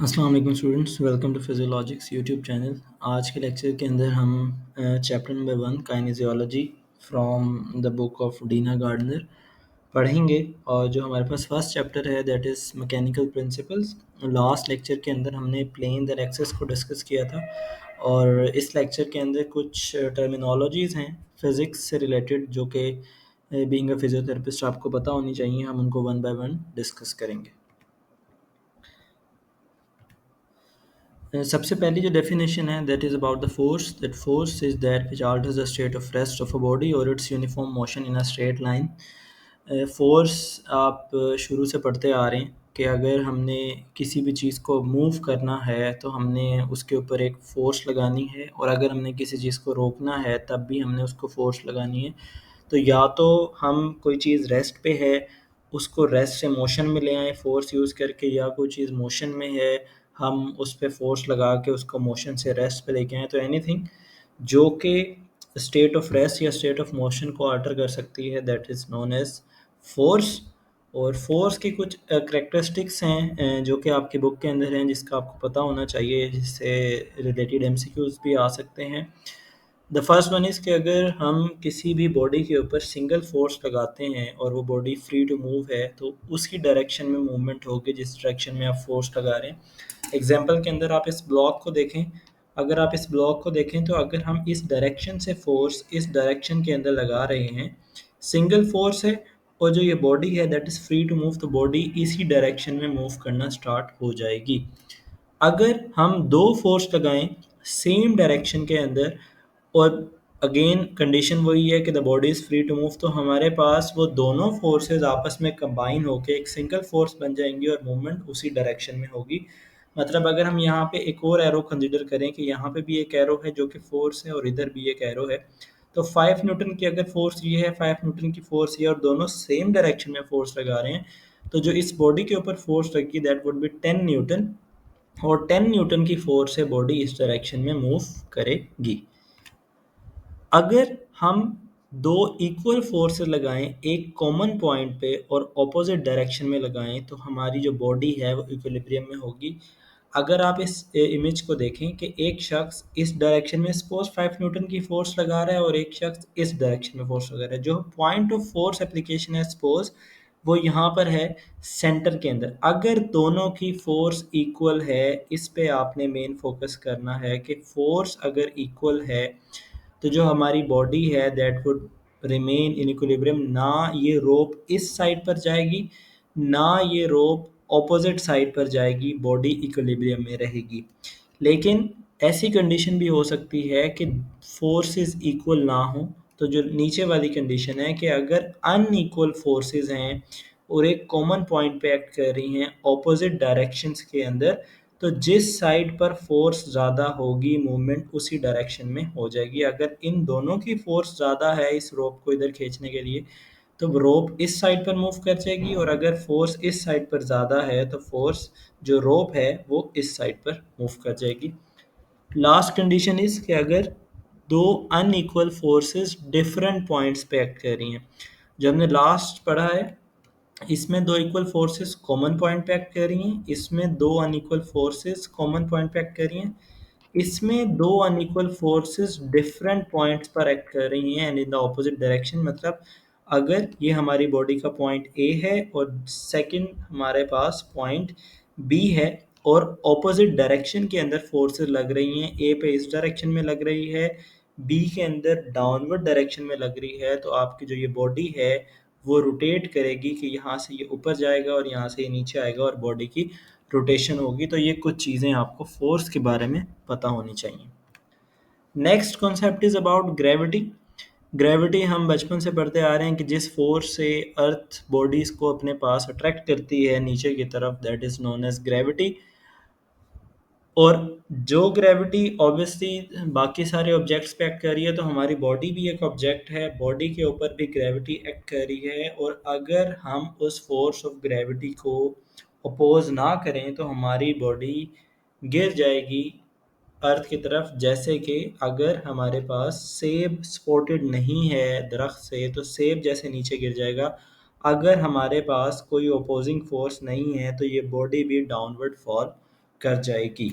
अस्सलाम वालेकुम students, welcome to Physiologics YouTube channel. आज के लेक्चर के अंदर हम chapter number 1 kinesiology from the book of Dena Gardiner पढ़ेंगे। और जो हमारे पास फर्स्ट चैप्टर है that is mechanical principles. Last lecture के अंदर हमने प्लेन द एक्सेस को डिस्कस किया था, और इस लेक्चर के अंदर कुछ टर्मिनोलॉजीज़ हैं फिज़िक्स से रिलेटेड जो कि बीइंग अ फिजियोथेरेपिस्ट आपको पता होनी चाहिए। हम उनको वन बाय वन डिस्कस करेंगे। सबसे पहली जो डेफिनेशन है that is about the force. That force is that which alters the state of rest of a body or its uniform motion in a straight line। Force आप शुरू से पढ़ते आ रहे हैं कि अगर हमने किसी भी चीज़ को मूव करना है तो हमने उसके ऊपर एक फ़ोर्स लगानी है, और अगर हमने किसी चीज़ को रोकना है तब भी हमने उसको फ़ोर्स लगानी है। तो या तो हम कोई चीज़ रेस्ट पे है, उसको रेस्ट से मोशन में ले आएँ फ़ोर्स यूज़ करके, या कोई चीज़ मोशन में है, हम उस पे फ़ोर्स लगा के उसको मोशन से रेस्ट पे लेके आएँ। तो एनीथिंग जो कि स्टेट ऑफ रेस्ट या स्टेट ऑफ मोशन को अल्टर कर सकती है that is known as force. और फोर्स की कुछ करैक्टरिस्टिक्स हैं जो कि आपकी बुक के अंदर हैं, जिसका आपको पता होना चाहिए, जिससे रिलेटेड एमसीक्यूज़ भी आ सकते हैं। द फर्स्ट वन इज़ कि अगर हम किसी भी बॉडी के ऊपर सिंगल फोर्स लगाते हैं और वो बॉडी फ्री टू मूव है तो उसकी डायरेक्शन में मूवमेंट होगी जिस डायरेक्शन में आप फोर्स लगा रहे हैं। एग्जांपल के अंदर आप इस ब्लॉक को देखें। अगर आप इस ब्लॉक को देखें तो अगर हम इस डायरेक्शन से फोर्स इस डायरेक्शन के अंदर लगा रहे हैं, सिंगल फोर्स है, और जो ये बॉडी है that is free to move, तो बॉडी इसी डायरेक्शन में मूव करना स्टार्ट हो जाएगी। अगर हम दो फोर्स लगाएं सेम डायरेक्शन के अंदर, और अगेन कंडीशन वही है कि the body is free to move, तो हमारे पास वो दोनों फोर्सेस आपस में कंबाइन होकर एक सिंगल फोर्स बन जाएंगी और मूवमेंट उसी डायरेक्शन में होगी। मतलब अगर हम यहाँ पे एक और एरो कंसिडर करें कि यहाँ पे भी एक एरो है जो कि फोर्स है और इधर भी एक एरो है, तो 5 न्यूटन की अगर फोर्स ये है, 5 न्यूटन की फोर्स ये, और दोनों सेम डायरेक्शन में फोर्स लगा रहे हैं, तो जो इस बॉडी के ऊपर फोर्स लगी दैट वुड बी 10 न्यूटन, और 10 न्यूटन की फोर्स से बॉडी इस डायरेक्शन में मूव करेगी। अगर हम दो इक्वल फोर्सेस लगाएं एक कॉमन पॉइंट पे और ऑपोजिट डायरेक्शन में लगाएं तो हमारी जो बॉडी है वो इक्विलिब्रियम में होगी। अगर आप इस इमेज को देखें कि एक शख्स इस डायरेक्शन में सपोज 5 न्यूटन की फोर्स लगा रहा है और एक शख्स इस डायरेक्शन में फोर्स लगा रहा है, जो पॉइंट ऑफ फोर्स एप्लीकेशन है सपोज वो यहाँ पर है सेंटर के अंदर। अगर दोनों की फोर्स इक्वल है, इस पे आपने मेन फोकस करना है कि फोर्स अगर इक्वल है तो जो हमारी बॉडी है that would remain in equilibrium. ना ये रोप इस साइड पर जाएगी, ना ये रोप ऑपोजिट साइड पर जाएगी, बॉडी इक्विलिब्रियम में रहेगी। लेकिन ऐसी कंडीशन भी हो सकती है कि फोर्सेस इक्वल ना हो, तो जो नीचे वाली कंडीशन है कि अगर अनइक्वल फोर्सेस हैं और एक कॉमन पॉइंट पे एक्ट कर रही हैं ऑपोजिट डायरेक्शंस के अंदर, तो जिस साइड पर फोर्स ज़्यादा होगी मूवमेंट उसी डायरेक्शन में हो जाएगी। अगर इन दोनों की फोर्स ज़्यादा है इस रोप को इधर खींचने के लिए तो रोप इस साइड पर मूव कर जाएगी, और अगर फोर्स इस साइड पर ज़्यादा है तो फोर्स जो रोप है वो इस साइड पर मूव कर जाएगी। लास्ट कंडीशन इज़ कि अगर दो अनइक्वल फोर्सेस डिफरेंट पॉइंट्स पे एक्ट कर रही हैं। जो हमने लास्ट पढ़ा है इसमें दो इक्वल फोर्सेस कॉमन पॉइंट पे एक्ट कर रही हैं, इसमें दो अनइक्वल फोर्सेस कॉमन पॉइंट पे एक्ट कर रही हैं, इसमें दो अनइक्वल फोर्सेस डिफरेंट पॉइंट्स पर एक्ट कर रही हैं and in the opposite direction. मतलब अगर ये हमारी बॉडी का पॉइंट ए है और सेकंड हमारे पास पॉइंट बी है, और ऑपोजिट डायरेक्शन के अंदर फोर्सेस लग रही हैं, ए पे इस डायरेक्शन में लग रही है, बी के अंदर डाउनवर्ड डायरेक्शन में लग रही है, तो आपकी जो ये बॉडी है वो रोटेट करेगी कि यहाँ से ये ऊपर जाएगा और यहाँ से ये नीचे आएगा और बॉडी की रोटेशन होगी। तो ये कुछ चीज़ें आपको फोर्स के बारे में पता होनी चाहिए। Next concept is about gravity. Gravity हम बचपन से पढ़ते आ रहे हैं कि जिस फोर्स से अर्थ बॉडीज़ को अपने पास अट्रैक्ट करती है नीचे की तरफ that is known as gravity. और जो ग्रेविटी ऑब्वियसली बाकी सारे ऑब्जेक्ट्स पे एक्ट कर रही है, तो हमारी बॉडी भी एक ऑब्जेक्ट है, बॉडी के ऊपर भी ग्रेविटी एक्ट कर रही है, और अगर हम उस फोर्स ऑफ ग्रेविटी को अपोज ना करें तो हमारी बॉडी गिर जाएगी अर्थ की तरफ। जैसे कि अगर हमारे पास सेब सपोर्टेड नहीं है दरख्त से तो सेब जैसे नीचे गिर जाएगा। अगर हमारे पास कोई अपोजिंग फोर्स नहीं है तो ये बॉडी भी डाउनवर्ड फॉल कर जाएगी।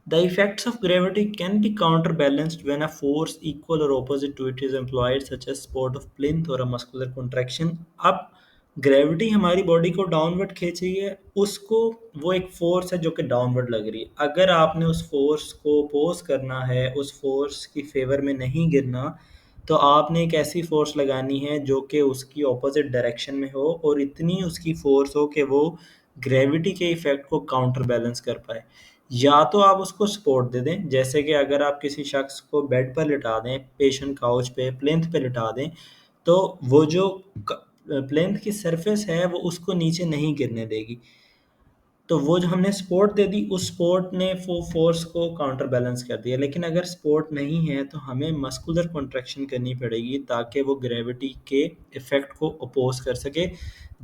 The effects of gravity can be counterbalanced when a force equal or opposite to it is employed, such as sport of plinth or a muscular contraction. अब gravity हमारी body को downward खींच रही है, उसको वो एक फोर्स है जो कि डाउनवर्ड लग रही है। अगर आपने उस फोर्स को अपोज करना है, उस फोर्स की फेवर में नहीं गिरना, तो आपने एक ऐसी फोर्स लगानी है जो कि उसकी ऑपोजिट डायरेक्शन में हो और इतनी उसकी फोर्स हो कि वो ग्रेविटी के इफेक्ट को काउंटर बैलेंस कर पाए। या तो आप उसको सपोर्ट दे दें, जैसे कि अगर आप किसी शख्स को बेड पर लिटा दें, पेशेंट काउच पे प्लेंथ पे लिटा दें, तो वो जो प्लेंथ की सरफेस है वो उसको नीचे नहीं गिरने देगी। तो वो जो हमने सपोर्ट दे दी, उस सपोर्ट ने वो फोर्स को काउंटर बैलेंस कर दिया। लेकिन अगर सपोर्ट नहीं है तो हमें मस्कुलर कॉन्ट्रैक्शन करनी पड़ेगी ताकि वो ग्रेविटी के इफ़ेक्ट को अपोज कर सके।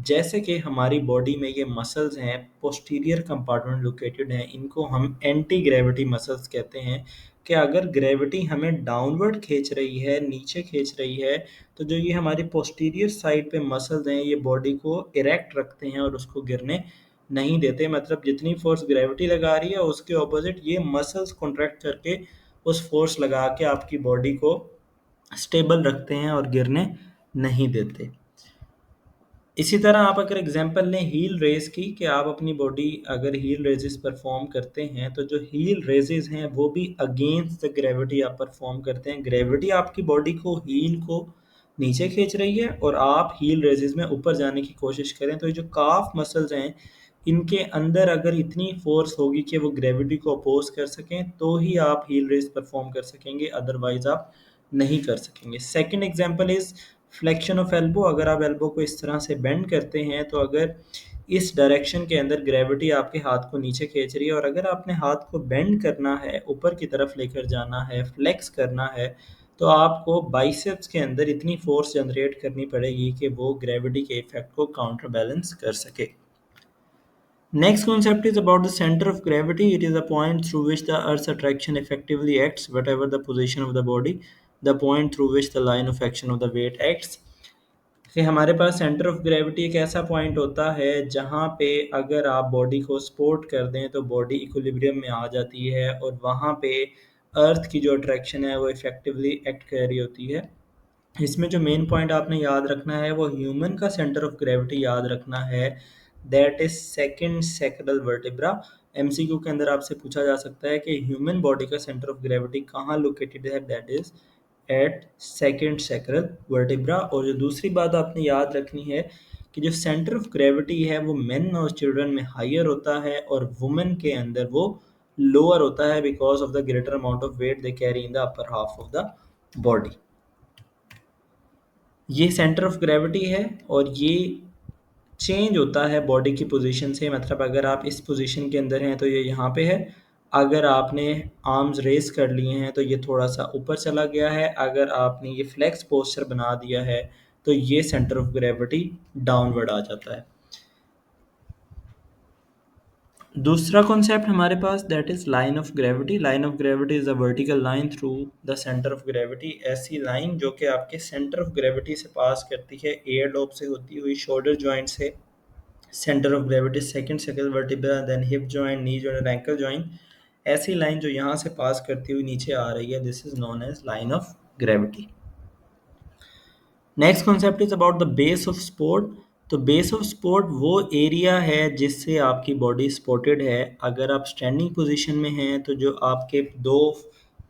जैसे कि हमारी बॉडी में ये मसल्स हैं, पोस्टीरियर कंपार्टमेंट लोकेटेड हैं, इनको हम एंटी ग्रेविटी मसल्स कहते हैं। कि अगर ग्रेविटी हमें डाउनवर्ड खींच रही है, नीचे खींच रही है, तो जो ये हमारी पोस्टीरियर साइड पे मसल्स हैं, ये बॉडी को इरेक्ट रखते हैं और उसको गिरने नहीं देते। मतलब जितनी फोर्स ग्रेविटी लगा रही है उसके ऑपोजिट ये मसल्स कॉन्ट्रैक्ट करके उस फोर्स लगा के आपकी बॉडी को स्टेबल रखते हैं और गिरने नहीं देते। इसी तरह आप अगर एग्जांपल लें हील रेस की, कि आप अपनी बॉडी अगर हील रेजेस परफॉर्म करते हैं, तो जो हील रेजेस हैं वो भी अगेंस्ट द ग्रेविटी आप परफॉर्म करते हैं। ग्रेविटी आपकी बॉडी को हील को नीचे खींच रही है और आप हील रेजेस में ऊपर जाने की कोशिश करें, तो ये जो काफ मसल्स हैं, इनके अंदर अगर इतनी फोर्स होगी कि वो ग्रेविटी को अपोज कर सकें, तो ही आप हील रेस परफॉर्म कर सकेंगे, अदरवाइज आप नहीं कर सकेंगे। Second example is flexion of elbow. अगर आप एल्बो को इस तरह से बेंड करते हैं, तो अगर इस डायरेक्शन के अंदर ग्रेविटी आपके हाथ को नीचे खींच रही है और अगर आपने हाथ को बेंड करना है, ऊपर की तरफ लेकर जाना है, फ्लेक्स करना है, तो आपको बाइसेप्स के अंदर इतनी फोर्स जनरेट करनी पड़ेगी कि वो ग्रेविटी के इफेक्ट को काउंटर बैलेंस कर सके। Next concept is about the center of gravity. It is a point through which the Earth's attraction effectively acts, whatever the position of the body, the point through which the line of action of the weight acts. कि हमारे पास centre of gravity एक ऐसा point होता है जहाँ पे अगर आप बॉडी को सपोर्ट कर दें तो बॉडी इक्विलिब्रियम में आ जाती है और वहाँ पे अर्थ की जो अट्रैक्शन है वो इफेक्टिवली एक्ट कर रही होती है। इसमें जो मेन पॉइंट आपने याद रखना है वो ह्यूमन का सेंटर ऑफ ग्रेविटी याद रखना है, that is second sacral vertebra. MCQ के अंदर आपसे पूछा जा सकता है कि ह्यूमन बॉडी का सेंटर ऑफ ग्रेविटी कहाँ लोकेटेड है, that is at second sacral vertebra. और जो दूसरी बात आपने याद रखनी है कि जो सेंटर ऑफ ग्रेविटी है वो मेन और चिल्ड्रन में हायर होता है और वुमेन के अंदर वो लोअर होता है, because of the greater amount of weight they carry in the upper half of the body. ये सेंटर ऑफ ग्रेविटी है और ये चेंज होता है बॉडी की पोजीशन से। मतलब अगर आप इस पोजीशन के अंदर हैं तो ये यहाँ पे है, अगर आपने आर्म्स रेस कर लिए हैं तो ये थोड़ा सा ऊपर चला गया है, अगर आपने ये फ्लेक्स पोस्चर बना दिया है तो ये सेंटर ऑफ ग्रेविटी डाउनवर्ड आ जाता है। दूसरा कॉन्सेप्ट हमारे पास that is line of gravity. Line of gravity is a vertical line through the centre of gravity. ऐसी लाइन जो कि आपके सेंटर ऑफ ग्रेविटी से पास करती है, एयर लोब से होती हुई शोल्डर जॉइंट से centre of gravity second sacral vertebra, then hip joint, knee joint और एंकल जॉइंट। ऐसी लाइन जो यहाँ से पास करती हुई नीचे आ रही है, this is known as line of gravity. Next concept is about the base of support. तो बेस ऑफ सपोर्ट वो एरिया है जिससे आपकी बॉडी सपोर्टेड है। अगर आप स्टैंडिंग पोजीशन में हैं तो जो आपके दो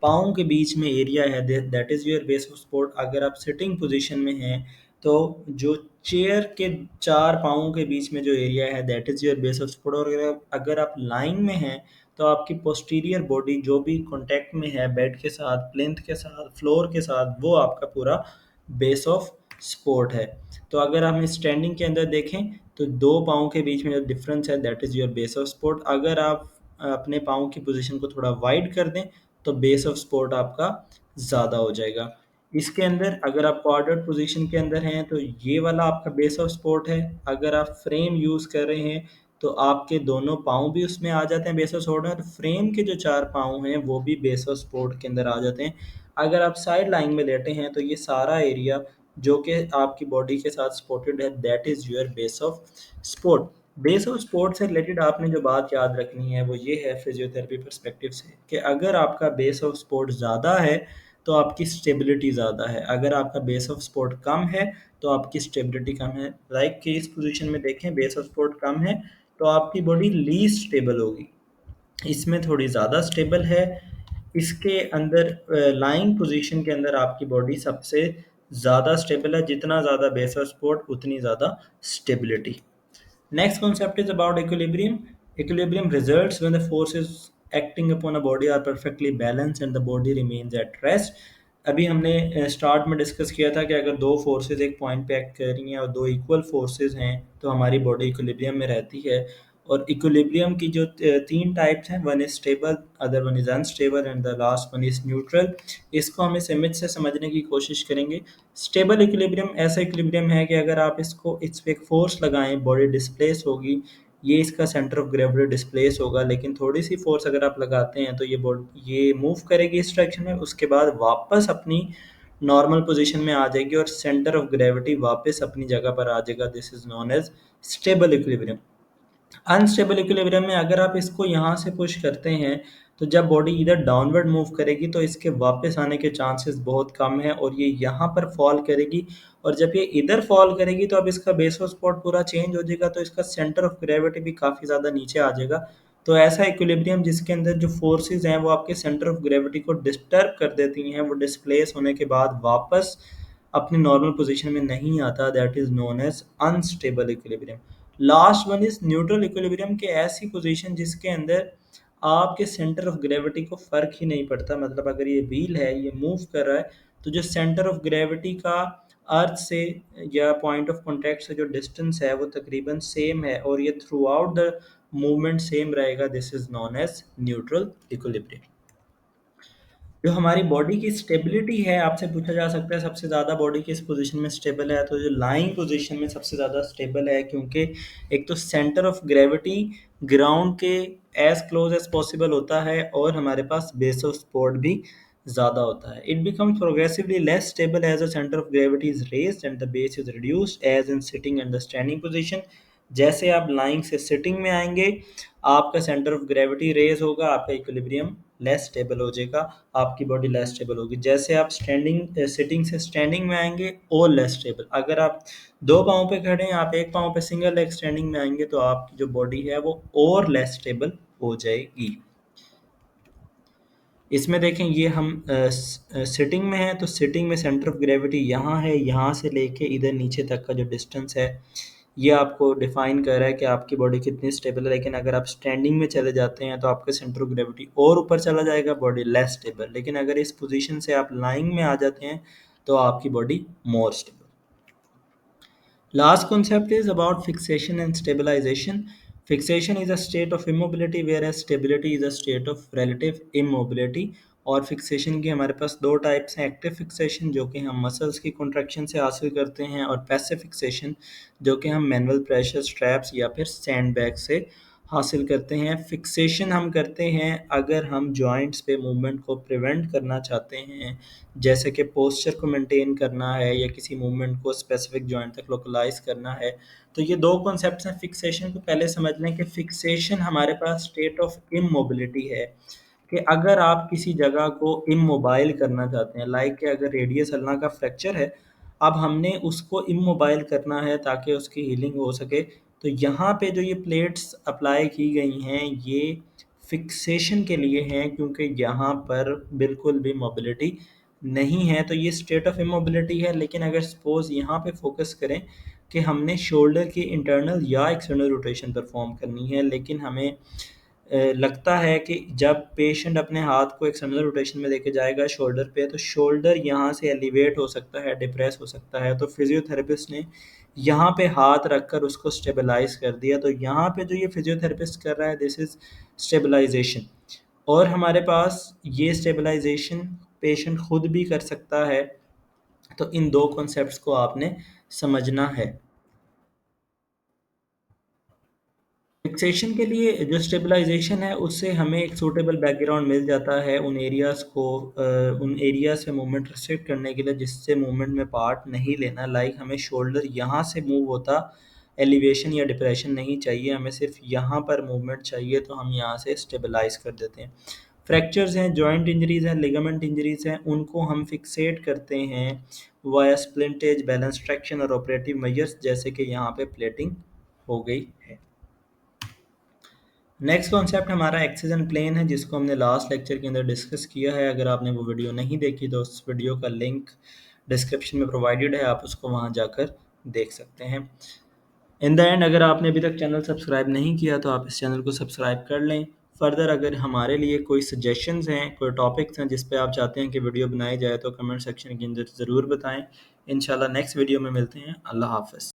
पाँव के बीच में एरिया है, that is your base of support. अगर आप सिटिंग पोजीशन में हैं तो जो चेयर के चार पाँवों के बीच में जो एरिया है, that is your base of support. और अगर आप लाइन में हैं तो आपकी पोस्टीरियर बॉडी जो भी कॉन्टैक्ट में है बेड के साथ, प्लिंथ के साथ, फ्लोर के साथ, वो आपका पूरा बेस ऑफ सपोर्ट है। तो अगर हम स्टैंडिंग के अंदर देखें तो दो पाँव के बीच में जो डिफरेंस है, that is your base of support. अगर आप अपने पाँव की पोजीशन को थोड़ा वाइड कर दें तो बेस ऑफ सपोर्ट आपका ज़्यादा हो जाएगा। इसके अंदर अगर आप क्वाड्रेंट पोजीशन के अंदर हैं तो ये वाला आपका बेस ऑफ सपोर्ट है। अगर आप फ्रेम यूज़ कर रहे हैं तो आपके दोनों पाँव भी उसमें आ जाते हैं बेस ऑफ सपोर्ट में, तो फ्रेम के जो चार पाँव हैं वो भी बेस ऑफ सपोर्ट के अंदर आ जाते हैं। अगर आप साइड लाइन में लेटे हैं तो ये सारा एरिया जो कि आपकी बॉडी के साथ सपोर्टेड है, that is your base of support. Base of sport से रिलेटेड आपने जो बात याद रखनी है वो ये है फिजियोथेरेपी पर्सपेक्टिव से, कि अगर आपका बेस ऑफ स्पोर्ट ज़्यादा है तो आपकी स्टेबिलिटी ज़्यादा है, अगर आपका बेस ऑफ स्पोर्ट कम है तो आपकी स्टेबिलिटी कम है। लाइक कि इस पोजीशन में देखें, बेस ऑफ स्पोर्ट कम है तो आपकी बॉडी लीस्ट स्टेबल होगी, इसमें थोड़ी ज़्यादा स्टेबल है। इसके अंदर लाइंग पोजीशन के अंदर आपकी बॉडी सबसे ज़्यादा स्टेबल है, जितना ज़्यादा बेस ऑफ स्पोर्ट उतनी ज़्यादा stability. Next concept is about equilibrium. Equilibrium results when the forces acting upon a body are perfectly balanced and the body remains at rest. अभी हमने स्टार्ट में डिस्कस किया था कि अगर दो फोर्सेस एक पॉइंट पे एक्ट कर रही हैं और दो इक्वल फोर्सेस हैं तो हमारी बॉडी इक्विलिब्रियम में रहती है। और इक्विलिब्रियम की जो तीन टाइप्स हैं, one is stable, other one is unstable and the last one is neutral. इसको हम इस इमेज से समझने की कोशिश करेंगे। स्टेबल इक्विलिब्रियम ऐसा इक्विलिब्रियम है कि अगर आप इस पे एक फोर्स लगाएं, बॉडी डिस्प्लेस होगी, ये इसका सेंटर ऑफ ग्रेविटी डिस्प्लेस होगा, लेकिन थोड़ी सी फोर्स अगर आप लगाते हैं तो ये मूव करेगी इस डायरेक्शन में, उसके बाद वापस अपनी नॉर्मल पोजीशन में आ जाएगी और सेंटर ऑफ ग्रेविटी वापस अपनी जगह पर आ जाएगा। This is known as stable equilibrium. Unstable equilibrium में अगर आप इसको यहाँ से पुश करते हैं तो जब बॉडी इधर डाउनवर्ड मूव करेगी तो इसके वापस आने के चांसेस बहुत कम है और ये यहाँ पर फॉल करेगी। और जब ये इधर फॉल करेगी तो अब इसका बेस ऑफ स्पॉट पूरा चेंज हो जाएगा, तो इसका सेंटर ऑफ ग्रेविटी भी काफ़ी ज़्यादा नीचे आ जाएगा। तो ऐसा इक्विलिब्रियम जिसके अंदर जो फोर्सेस हैं वो आपके सेंटर ऑफ ग्रेविटी को डिस्टर्ब कर देती हैं, वो डिस्प्लेस होने के बाद वापस अपनी नॉर्मल पोजीशन में नहीं आता, that is known as unstable equilibrium. Last one is neutral equilibrium, के ऐसी पोजीशन जिसके अंदर आपके सेंटर ऑफ ग्रेविटी को फर्क ही नहीं पड़ता। मतलब अगर ये व्हील है, ये मूव कर रहा है, तो जो सेंटर ऑफ ग्रेविटी का अर्थ से या पॉइंट ऑफ कॉन्टैक्ट से जो डिस्टेंस है वो तकरीबन सेम है और ये throughout the movement same रहेगा। This is known as neutral equilibrium. जो हमारी बॉडी की स्टेबिलिटी है, आपसे पूछा जा सकता है सबसे ज़्यादा बॉडी किस पोजीशन में स्टेबल है, तो जो लाइंग पोजीशन में सबसे ज़्यादा स्टेबल है, क्योंकि एक तो सेंटर ऑफ ग्रेविटी ग्राउंड के एज क्लोज एज पॉसिबल होता है और हमारे पास बेस ऑफ सपोर्ट भी ज़्यादा होता है। It becomes progressively less stable as the centre of gravity is raised and the base is reduced as in sitting and the standing position. जैसे आप लाइंग से सिटिंग में आएंगे, आपका सेंटर ऑफ ग्रेविटी रेज होगा, आपका इक्विलिब्रियम लेस स्टेबल हो जाएगा, आपकी बॉडी लेस स्टेबल होगी। जैसे आप सिटिंग से स्टैंडिंग में आएंगे और लेस स्टेबल। अगर आप दो पाँव पे खड़े हैं, आप एक पाँव पे सिंगल लेग स्टैंडिंग में आएंगे तो आपकी जो बॉडी है वो और लेस स्टेबल हो जाएगी। इसमें देखें, ये हम सिटिंग में हैं तो सिटिंग में सेंटर ऑफ ग्रेविटी यहाँ है, यहाँ से लेके इधर नीचे तक का जो डिस्टेंस है ये आपको डिफाइन कर रहा है कि आपकी बॉडी कितनी स्टेबल है। लेकिन अगर आप स्टैंडिंग में चले जाते हैं तो आपका सेंटर ऑफ ग्रेविटी और ऊपर चला जाएगा, बॉडी लेस स्टेबल। लेकिन अगर इस पोजीशन से आप लाइंग में आ जाते हैं तो आपकी body more stable. Last concept is about fixation and stabilization. Fixation is a state of immobility whereas stability is a state of relative immobility. और फिक्सेशन की हमारे पास दो टाइप्स हैं, एक्टिव फिक्सेशन जो कि हम मसल्स की कॉन्ट्रैक्शन से हासिल करते हैं और पैसिव फिक्सेशन जो कि हम मैनुअल प्रेशर स्ट्रैप्स या फिर सैंड बैग से हासिल करते हैं। फिक्सेशन हम करते हैं अगर हम जॉइंट्स पे मूवमेंट को प्रिवेंट करना चाहते हैं, जैसे कि पोस्चर को मेंटेन करना है या किसी मूवमेंट को स्पेसिफिक जॉइंट तक लोकलाइज करना है। तो ये दो कॉन्सेप्ट्स हैं। फिक्सेशन को पहले समझ लें कि फिक्सेशन हमारे पास स्टेट ऑफ इमोबिलिटी है, कि अगर आप किसी जगह को इमोबाइल करना चाहते हैं, लाइक कि अगर रेडियस अल्ना का फ्रैक्चर है, अब हमने उसको इमोबाइल करना है ताकि उसकी हीलिंग हो सके, तो यहाँ पे जो ये प्लेट्स अप्लाई की गई हैं ये फिक्सेशन के लिए हैं, क्योंकि यहाँ पर बिल्कुल भी मोबिलिटी नहीं है, तो ये स्टेट ऑफ इमोबिलिटी है। लेकिन अगर सपोज यहाँ पे फोकस करें कि हमने शोल्डर की इंटरनल या एक्सटर्नल रोटेशन परफॉर्म करनी है, लेकिन हमें लगता है कि जब पेशेंट अपने हाथ को एक्सटर्नल रोटेशन में लेके जाएगा शोल्डर पे, तो शोल्डर यहाँ से एलिवेट हो सकता है, डिप्रेस हो सकता है, तो फिजियोथेरेपिस्ट ने यहाँ पे हाथ रखकर उसको स्टेबलाइज कर दिया। तो यहाँ पे जो ये फिजियोथेरेपिस्ट कर रहा है दिस इज स्टेबलाइजेशन। और हमारे पास ये स्टेबलाइजेशन पेशेंट खुद भी कर सकता है। तो इन दो कॉन्सेप्ट्स को आपने समझना है। फिक्सेशन के लिए जो स्टेबलाइजेशन है उससे हमें एक सूटेबल बैकग्राउंड मिल जाता है उन एरियाज से मूवमेंट रिस्ट्रिक्ट करने के लिए जिससे मूवमेंट में पार्ट नहीं लेना। लाइक हमें शोल्डर यहाँ से मूव होता एलिवेशन या डिप्रेशन नहीं चाहिए, हमें सिर्फ यहाँ पर मूवमेंट चाहिए, तो हम यहाँ से स्टेबलाइज कर देते हैं। फ्रैक्चर्स हैं, जॉइंट इंजरीज हैं, लिगामेंट इंजरीज हैं, उनको हम फिक्सेट करते हैं वाया स्प्लिंटेज, बैलेंस ट्रैक्शन और ऑपरेटिव मेजर्स, जैसे कि यहाँ पे प्लेटिंग हो गई है। नेक्स्ट कॉन्सेप्ट हमारा एक्सिस एंड प्लेन है, जिसको हमने लास्ट लेक्चर के अंदर डिस्कस किया है। अगर आपने वो वीडियो नहीं देखी तो उस वीडियो का लिंक डिस्क्रिप्शन में प्रोवाइडेड है, आप उसको वहाँ जाकर देख सकते हैं। इन द एंड, अगर आपने अभी तक चैनल सब्सक्राइब नहीं किया तो आप इस चैनल को सब्सक्राइब कर लें। फर्दर अगर हमारे लिए कोई सजेशंस हैं, कोई टॉपिक्स हैं जिस पे आप चाहते हैं कि वीडियो बनाई जाए, तो कमेंट सेक्शन के अंदर ज़रूर बताएं। इंशाल्लाह नेक्स्ट वीडियो में मिलते हैं। अल्लाह हाफ़िज़।